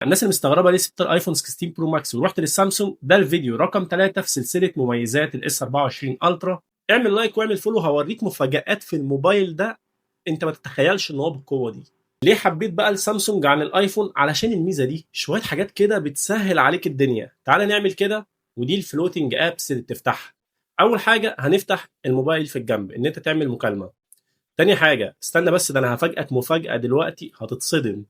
الناس اللي مستغربه ليه سبت الايفون 16 برو ماكس ورحت للسامسونج، ده الفيديو رقم 3 في سلسله مميزات الاس 24 الترا. اعمل لايك واعمل فولو، هوريك مفاجآت في الموبايل ده انت ما تتخيلش ان هو بالقوه دي. ليه حبيت بقى السامسونج عن الايفون؟ علشان الميزه دي، شويه حاجات كده بتسهل عليك الدنيا. تعال نعمل كده. ودي الفلوتنج ابس اللي بتفتحها. اول حاجه هنفتح الموبايل في الجنب ان انت تعمل مكالمه. تاني حاجه استنى بس، ده انا هفاجئك مفاجاه دلوقتي هتتصدم.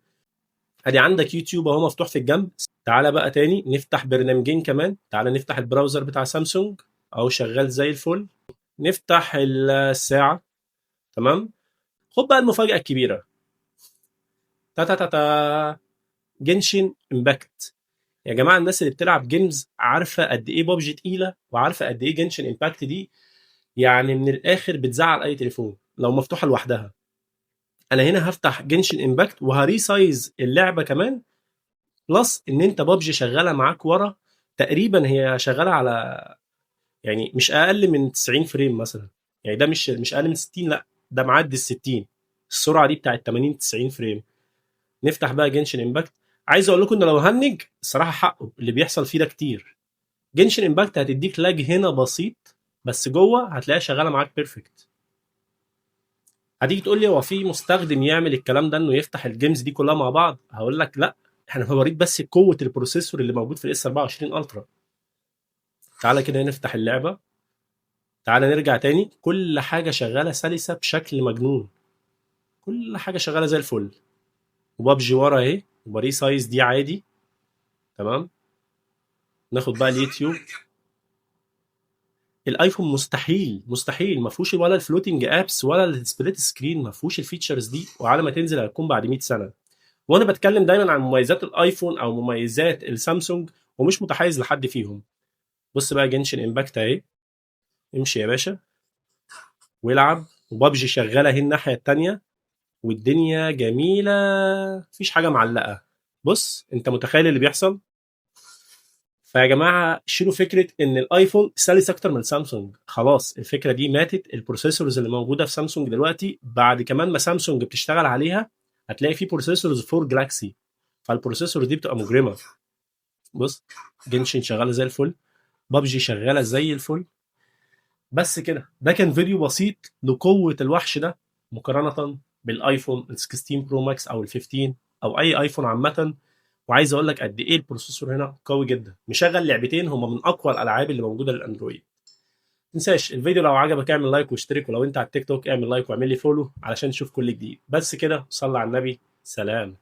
ادي عندك يوتيوب اهو مفتوح في الجنب. تعالى بقى تاني نفتح برنامجين كمان. تعالى نفتح البراوزر بتاع سامسونج اهو شغال زي الفل. نفتح الساعه. تمام. خد بقى المفاجاه الكبيره. تا تا تا تا جنشن امباكت. يا جماعه الناس اللي بتلعب جيمز عارفه قد ايه بابجي تقيله، وعارفه قد ايه جنشن امباكت دي. يعني من الاخر بتزعل اي تليفون لو مفتوحه لوحدها. انا هنا هفتح جنشن امباكت وهريسايز اللعبه كمان. بلس ان انت بابجي شغاله معاك ورا. تقريبا هي شغاله على، يعني مش اقل من 90 فريم مثلا. يعني ده مش اقل من 60، لا ده معدي ال 60. السرعه دي بتاعت 80 90 فريم. نفتح بقى جنشن امباكت. عايز اقول لكم ان لو هنج الصراحه حقه اللي بيحصل فيه ده كتير. جنشن امباكت هتديك لاج هنا بسيط، بس جوه هتلاقيها شغاله معاك بيرفكت. هتيجي تقول لي هو في مستخدم يعمل الكلام ده انه يفتح الجيمز دي كلها مع بعض؟ هقول لك لا. احنا بوريك بس قوه البروسيسور اللي موجود في الاس 24 الترا. تعالى كده نفتح اللعبه. تعالى نرجع تاني. كل حاجه شغاله سلسه بشكل مجنون. كل حاجه شغاله زي الفل. وبابجي ورا اهي، وبري سايز دي عادي. تمام. ناخد بقى اليوتيوب. الايفون مستحيل مستحيل ما فيهوش ولا الفلوتنج ابس ولا السبليت سكرين، ما فيهوش الفيتشرز دي، وعلى ما تنزل هتكون بعد 100 سنه. وانا بتكلم دايما عن مميزات الايفون او مميزات السامسونج، ومش متحيز لحد فيهم. بص بقى جنشن امباكت اهي. امشي يا باشا والعب. وبابجي شغاله اهي الناحيه التانيه. والدنيا جميله. مفيش حاجه معلقه. بص انت متخيل اللي بيحصل؟ فيا جماعه شيلوا فكره ان الايفون سلس اكتر من سامسونج. خلاص الفكره دي ماتت. البروسيسورز اللي موجوده في سامسونج دلوقتي بعد كمان ما سامسونج بتشتغل عليها، هتلاقي في بروسيسورز فور جلاكسي. فالبروسيسور دي بتبقى مجرمه. بص جنشن شغاله زي الفل. بابجي شغاله زي الفل. بس كده، ده كان فيديو بسيط لقوه الوحش ده مقارنه بالايفون ال 16 برو ماكس او ال 15 او اي ايفون عامه. وعايز اقول لك قد ايه البروسيسور هنا قوي جدا، مشغل لعبتين هما من اقوى الالعاب اللي موجوده للاندرويد. ما تنساش الفيديو لو عجبك اعمل لايك واشترك، ولو انت على التيك توك اعمل لايك واعمل لي فولو علشان تشوف كل جديد. بس كده، صلي على النبي. سلام.